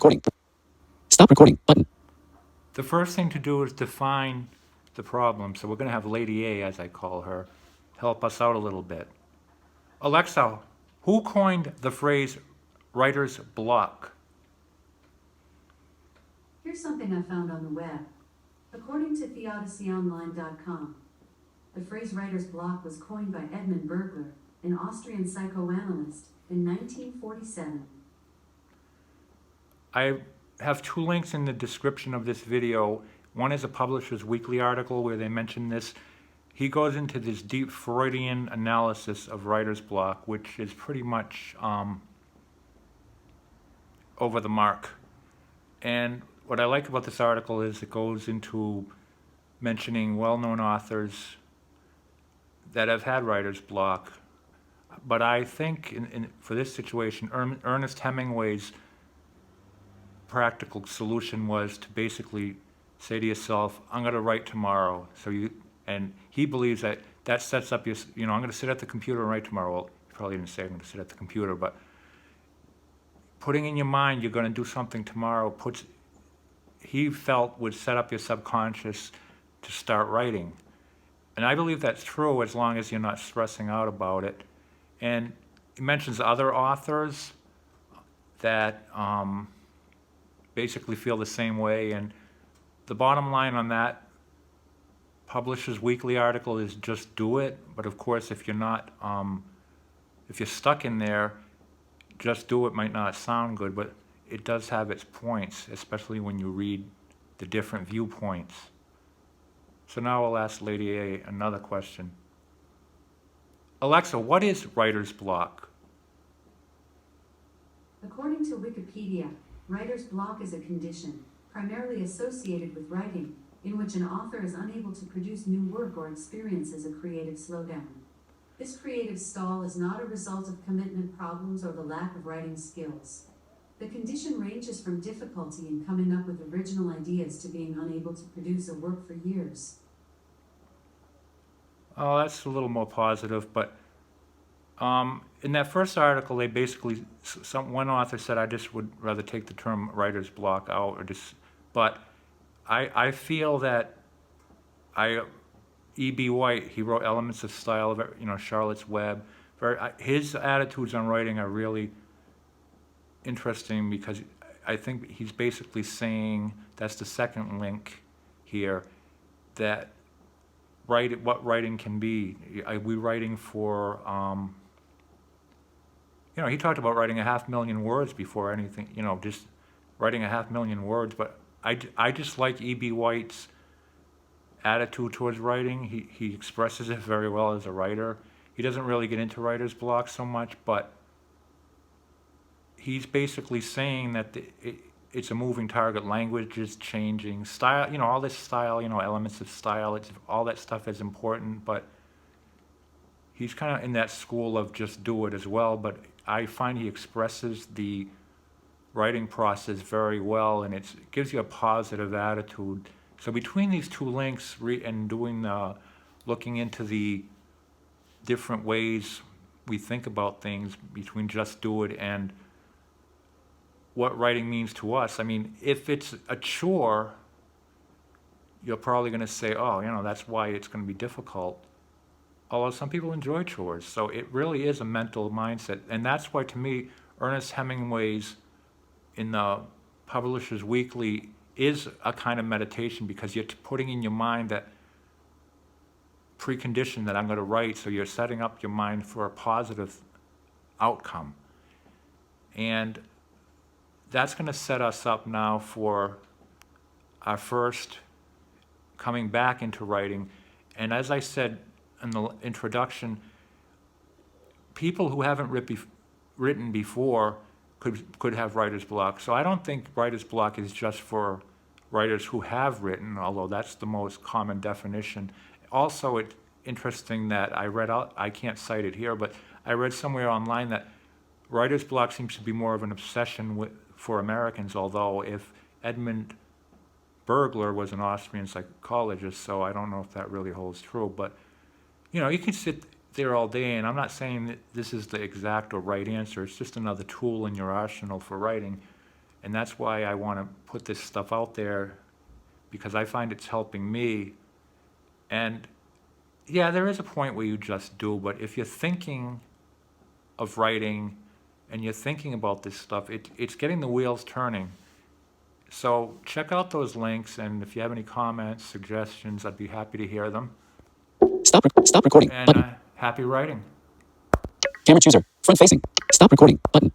recording. Stop recording button. The first thing to do is define the problem. So we're going to have Lady A, as I call her, help us out a little bit. Alexa, who coined the phrase writer's block? Here's something I found on the web. According to theodysseyonline.com, the phrase writer's block was coined by Edmund Bergler, an Austrian psychoanalyst, in 1947. I have two links in the description of this video. One is a Publishers Weekly article where they mention this. He goes into this deep Freudian analysis of writer's block, which is pretty much over the mark. And what I like about this article is it goes into mentioning well-known authors that have had writer's block. But I think for this situation, Ernest Hemingway's practical solution was to basically say to yourself, I'm going to write tomorrow. And he believes that sets up I'm going to sit at the computer and write tomorrow. Well, he probably didn't say I'm going to sit at the computer, but putting in your mind you're going to do something tomorrow he felt would set up your subconscious to start writing. And I believe that's true as long as you're not stressing out about it. And he mentions other authors that basically feel the same way. And the bottom line on that Publishers Weekly article is just do it. But of course, if you're stuck in there, just do it might not sound good, but it does have its points, especially when you read the different viewpoints. So now I'll ask Lady A another question. Alexa, what is writer's block? According to Wikipedia, writer's block is a condition, primarily associated with writing, in which an author is unable to produce new work or experiences a creative slowdown. This creative stall is not a result of commitment problems or the lack of writing skills. The condition ranges from difficulty in coming up with original ideas to being unable to produce a work for years. Oh, that's a little more positive, but in that first article, they basically, one author said, I just would rather take the term writer's block out, but I feel that E.B. White, he wrote Elements of Style, Charlotte's Web. His attitudes on writing are really interesting because I think he's basically saying, that's the second link here, that what writing can be. Are we writing for, he talked about writing 500,000 words before anything, just writing 500,000 words, but I just like E.B. White's attitude towards writing. He expresses it very well as a writer. He doesn't really get into writer's block so much, but he's basically saying that it's a moving target. Language is changing. Style, all this style, elements of style, all that stuff is important, but he's kind of in that school of just do it as well, but I find he expresses the writing process very well, and it gives you a positive attitude. So between these two links and looking into the different ways we think about things, between just do it and what writing means to us. I mean, if it's a chore, you're probably going to say, oh, that's why it's going to be difficult. Although some people enjoy chores. So it really is a mental mindset. And that's why, to me, Ernest Hemingway's in the Publishers Weekly is a kind of meditation, because you're putting in your mind that precondition that I'm going to write, so you're setting up your mind for a positive outcome. And that's going to set us up now for our first coming back into writing. And as I said in the introduction, people who haven't written before could have writer's block. So I don't think writer's block is just for writers who have written, although that's the most common definition. Also, it's interesting that I can't cite it here, but I read somewhere online that writer's block seems to be more of an obsession for Americans, although if Edmund Bergler was an Austrian psychologist, so I don't know if that really holds true. But, you can sit there all day, and I'm not saying that this is the exact or right answer. It's just another tool in your arsenal for writing. And that's why I want to put this stuff out there, because I find it's helping me. And yeah, there is a point where you just do, but if you're thinking of writing and you're thinking about this stuff, it's getting the wheels turning. So check out those links, and if you have any comments, suggestions, I'd be happy to hear them. Stop recording. And Button. happy writing. Camera chooser. Front facing. Stop recording. Button.